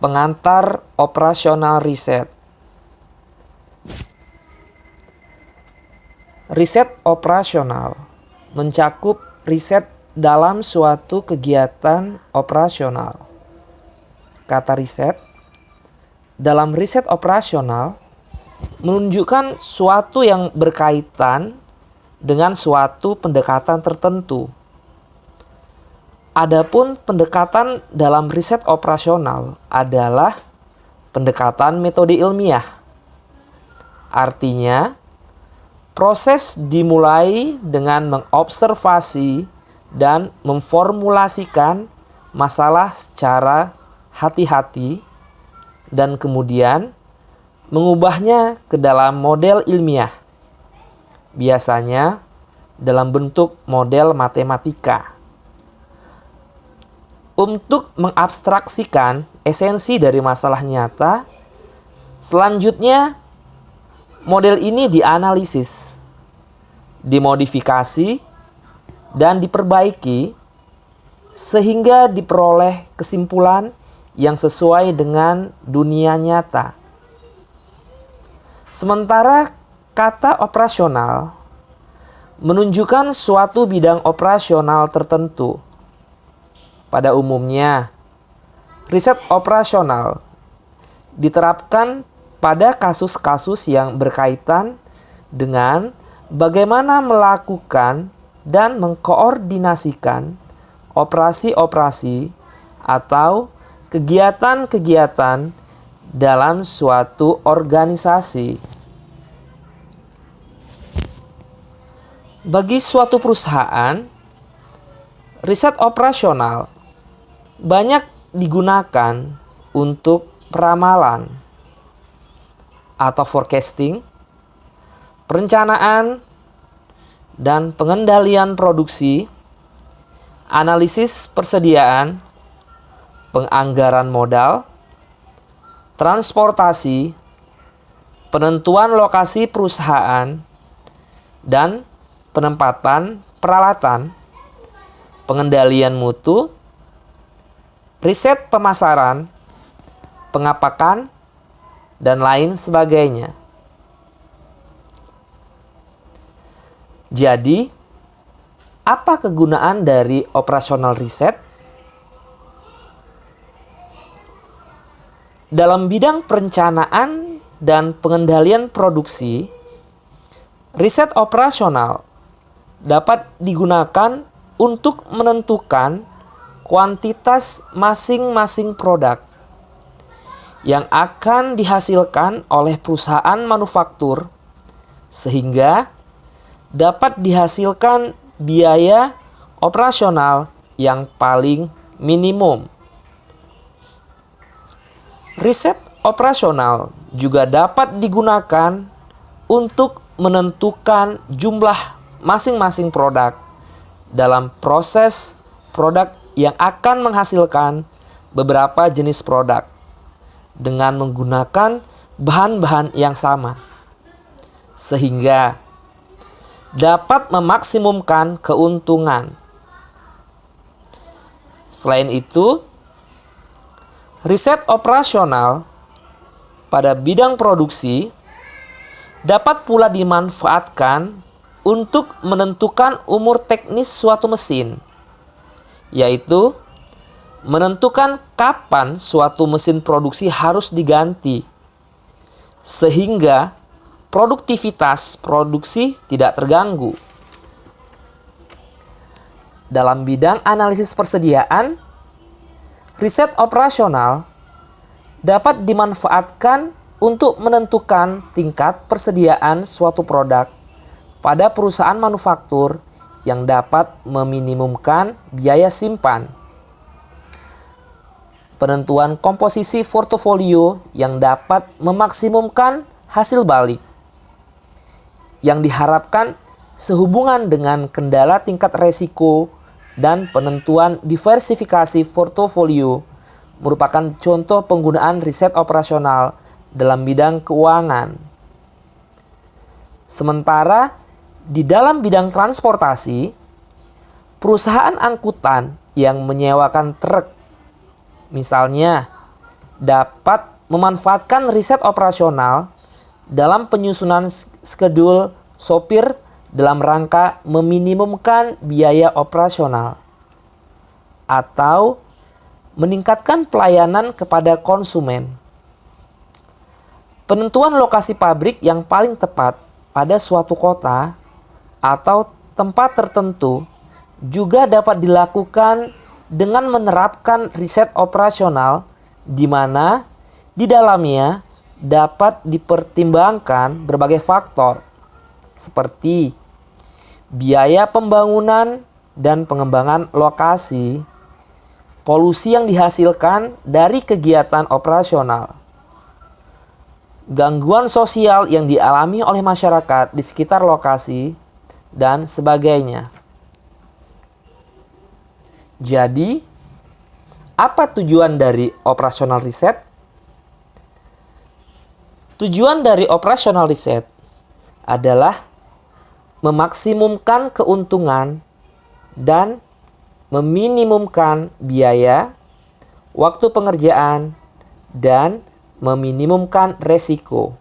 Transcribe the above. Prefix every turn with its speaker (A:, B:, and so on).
A: Pengantar operasional riset. Riset operasional mencakup riset dalam suatu kegiatan operasional. Kata riset dalam riset operasional menunjukkan suatu yang berkaitan dengan suatu pendekatan tertentu. Adapun pendekatan dalam riset operasional adalah pendekatan metode ilmiah. Artinya, proses dimulai dengan mengobservasi dan memformulasikan masalah secara hati-hati dan kemudian mengubahnya ke dalam model ilmiah. Biasanya dalam bentuk model matematika. Untuk mengabstraksikan esensi dari masalah nyata, selanjutnya model ini dianalisis, dimodifikasi, dan diperbaiki sehingga diperoleh kesimpulan yang sesuai dengan dunia nyata. Sementara kata operasional menunjukkan suatu bidang operasional tertentu. Pada umumnya, riset operasional diterapkan pada kasus-kasus yang berkaitan dengan bagaimana melakukan dan mengkoordinasikan operasi-operasi atau kegiatan-kegiatan dalam suatu organisasi. Bagi suatu perusahaan, riset operasional banyak digunakan untuk peramalan atau forecasting, perencanaan, dan pengendalian produksi, analisis persediaan, penganggaran modal, transportasi, penentuan lokasi perusahaan, dan penempatan peralatan, pengendalian mutu, riset pemasaran, pengapakan, dan lain sebagainya. Jadi, apa kegunaan dari operasional riset? Dalam bidang perencanaan dan pengendalian produksi, riset operasional dapat digunakan untuk menentukan kuantitas masing-masing produk yang akan dihasilkan oleh perusahaan manufaktur sehingga dapat dihasilkan biaya operasional yang paling minimum. Riset operasional juga dapat digunakan untuk menentukan jumlah masing-masing produk dalam proses produk yang akan menghasilkan beberapa jenis produk dengan menggunakan bahan-bahan yang sama, sehingga dapat memaksimumkan keuntungan. Selain itu, riset operasional pada bidang produksi dapat pula dimanfaatkan untuk menentukan umur teknis suatu mesin, yaitu menentukan kapan suatu mesin produksi harus diganti, sehingga produktivitas produksi tidak terganggu. Dalam bidang analisis persediaan, riset operasional dapat dimanfaatkan untuk menentukan tingkat persediaan suatu produk pada perusahaan manufaktur yang dapat meminimumkan biaya simpan. Penentuan komposisi portofolio yang dapat memaksimumkan hasil balik, yang diharapkan sehubungan dengan kendala tingkat resiko dan penentuan diversifikasi portofolio merupakan contoh penggunaan riset operasional dalam bidang keuangan. Sementara di dalam bidang transportasi, perusahaan angkutan yang menyewakan truk, misalnya dapat memanfaatkan riset operasional dalam penyusunan skedul sopir dalam rangka meminimumkan biaya operasional atau meningkatkan pelayanan kepada konsumen. Penentuan lokasi pabrik yang paling tepat pada suatu kota atau tempat tertentu juga dapat dilakukan dengan menerapkan riset operasional di mana di dalamnya dapat dipertimbangkan berbagai faktor seperti biaya pembangunan dan pengembangan lokasi, polusi yang dihasilkan dari kegiatan operasional, gangguan sosial yang dialami oleh masyarakat di sekitar lokasi, dan sebagainya. Jadi, apa tujuan dari operasional riset? Tujuan dari operasional riset adalah memaksimumkan keuntungan dan meminimumkan biaya, waktu pengerjaan, dan meminimumkan resiko.